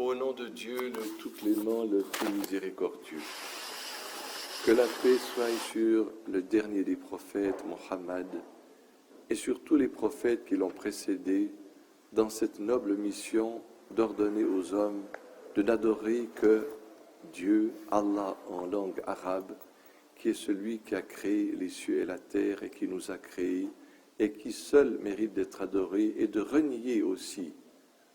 Au nom de Dieu, le tout clément, le tout miséricordieux. Que la paix soit sur le dernier des prophètes, Mohammed, et sur tous les prophètes qui l'ont précédé dans cette noble mission d'ordonner aux hommes de n'adorer que Dieu, Allah en langue arabe, qui est celui qui a créé les cieux et la terre et qui nous a créés et qui seul mérite d'être adoré, et de renier aussi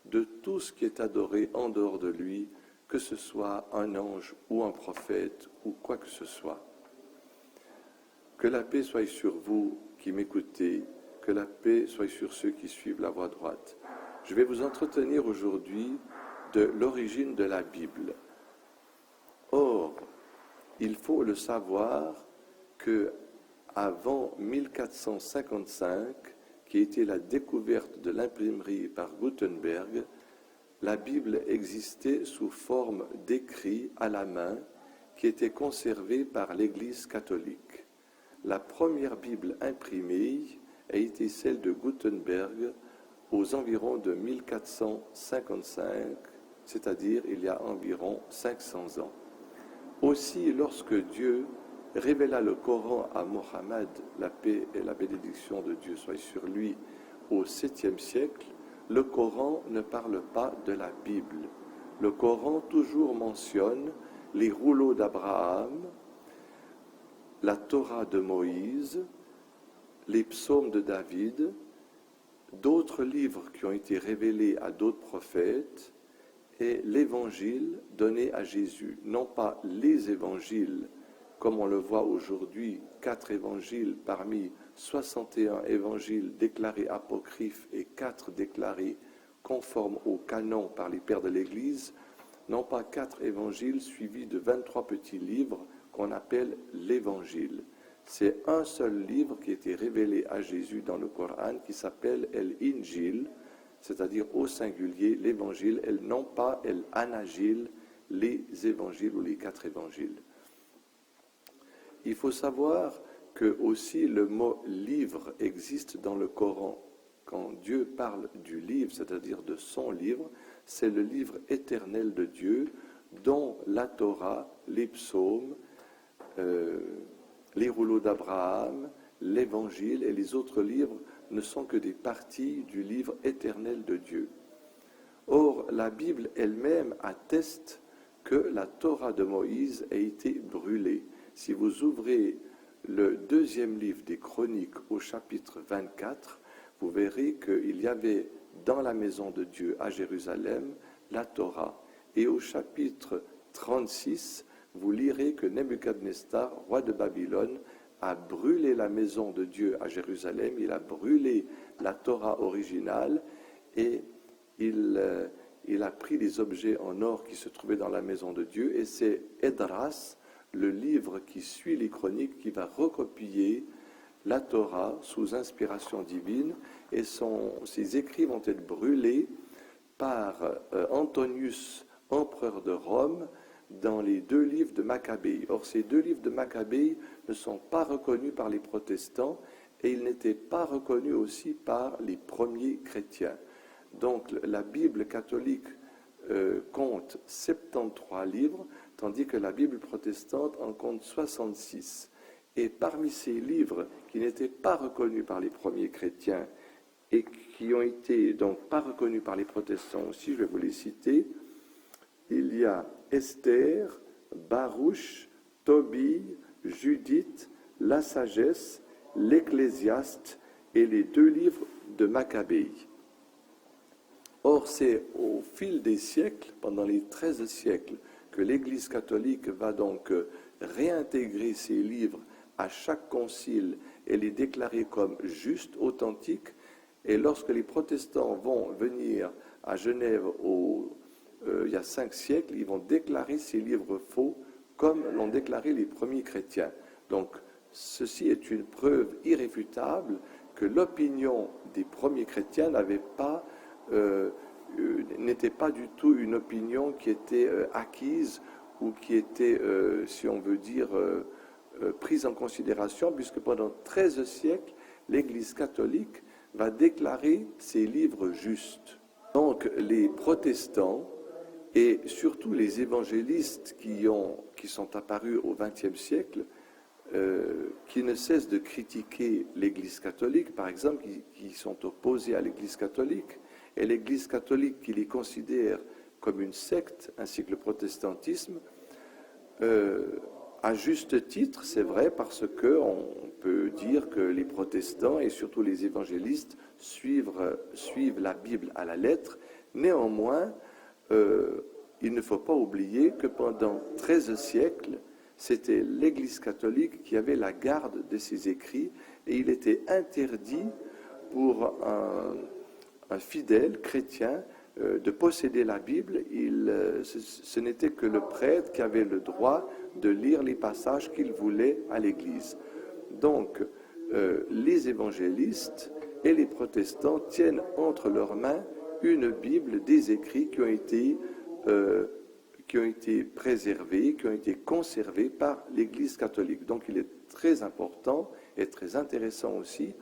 de tout ce qui est adoré en dehors de lui, que ce soit un ange ou un prophète ou quoi que ce soit. Que la paix soit sur vous qui m'écoutez, que la paix soit sur ceux qui suivent la voie droite. Je vais vous entretenir aujourd'hui de l'origine de la Bible. Or, il faut le savoir que avant 1455, qui était la découverte de l'imprimerie par Gutenberg, la Bible existait sous forme d'écrits à la main qui étaient conservés par l'Église catholique. La première Bible imprimée a été celle de Gutenberg aux environs de 1455, c'est-à-dire il y a environ 500 ans. Aussi, lorsque Dieu révéla le Coran à Mohammed, la paix et la bénédiction de Dieu soient sur lui, au 7e siècle, le Coran ne parle pas de la Bible. Le Coran toujours mentionne les rouleaux d'Abraham, la Torah de Moïse, les psaumes de David, d'autres livres qui ont été révélés à d'autres prophètes, et l'évangile donné à Jésus. Non pas les évangiles, comme on le voit aujourd'hui, 4 évangiles parmi 61 évangiles déclarés apocryphes et 4 déclarés conformes au canon par les pères de l'Église, non pas 4 évangiles suivis de 23 petits livres qu'on appelle l'Évangile. C'est un seul livre qui a été révélé à Jésus dans le Coran qui s'appelle l'Injil, c'est-à-dire au singulier, l'Évangile, et non pas l'Anagil, les évangiles ou les 4 évangiles. Il faut savoir que aussi le mot livre existe dans le Coran. Quand Dieu parle du livre, c'est-à-dire de son livre, c'est le livre éternel de Dieu, dont la Torah, les psaumes, les rouleaux d'Abraham, l'Évangile et les autres livres ne sont que des parties du livre éternel de Dieu. Or, la Bible elle-même atteste que la Torah de Moïse a été brûlée. Si vous ouvrez le 2e livre des Chroniques au chapitre 24, vous verrez qu'il y avait dans la maison de Dieu à Jérusalem la Torah. Et au chapitre 36, vous lirez que Nebuchadnezzar, roi de Babylone, a brûlé la maison de Dieu à Jérusalem, il a brûlé la Torah originale et il a pris les objets en or qui se trouvaient dans la maison de Dieu, et c'est Esdras, le livre qui suit les chroniques, qui va recopier la Torah sous inspiration divine, et ses écrits vont être brûlés par Antonius, empereur de Rome, dans les 2 livres de Maccabée. Or, ces 2 livres de Maccabée ne sont pas reconnus par les protestants et ils n'étaient pas reconnus aussi par les premiers chrétiens. Donc, la Bible catholique compte 73 livres, tandis que la Bible protestante en compte 66. Et parmi ces livres qui n'étaient pas reconnus par les premiers chrétiens et qui ont été donc pas reconnus par les protestants aussi, je vais vous les citer, il y a Esther, Baruch, Tobie, Judith, la sagesse, l'Ecclésiaste et les 2 livres de Maccabée. Or, c'est au fil des siècles, pendant les 13 siècles, que l'Église catholique va donc réintégrer ces livres à chaque concile et les déclarer comme justes, authentiques. Et lorsque les protestants vont venir à Genève il y a 5 siècles, ils vont déclarer ces livres faux comme l'ont déclaré les premiers chrétiens. Donc, ceci est une preuve irréfutable que l'opinion des premiers chrétiens n'était pas du tout une opinion qui était acquise ou qui était, si on veut dire, prise en considération, puisque pendant 13 siècles, l'Église catholique va déclarer ces livres justes. Donc, les protestants Et surtout les évangélistes qui sont apparus au XXe siècle, qui ne cessent de critiquer l'Église catholique, par exemple, qui sont opposés à l'Église catholique, et l'Église catholique qui les considère comme une secte, ainsi que le protestantisme, à juste titre, c'est vrai, parce qu'on peut dire que les protestants et surtout les évangélistes suivent la Bible à la lettre. Néanmoins, il ne faut pas oublier que pendant 13 siècles, c'était l'Église catholique qui avait la garde de ces écrits, et il était interdit pour un fidèle chrétien de posséder la Bible. Ce n'était que le prêtre qui avait le droit de lire les passages qu'il voulait à l'Église. Donc, les évangélistes et les protestants tiennent entre leurs mains une Bible, des écrits qui ont été préservés, qui ont été conservés par l'Église catholique. Donc il est très important et très intéressant aussi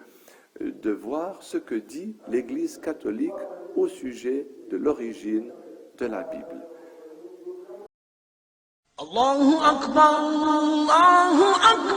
de voir ce que dit l'Église catholique au sujet de l'origine de la Bible. Allahu Akbar, Allahu Akbar.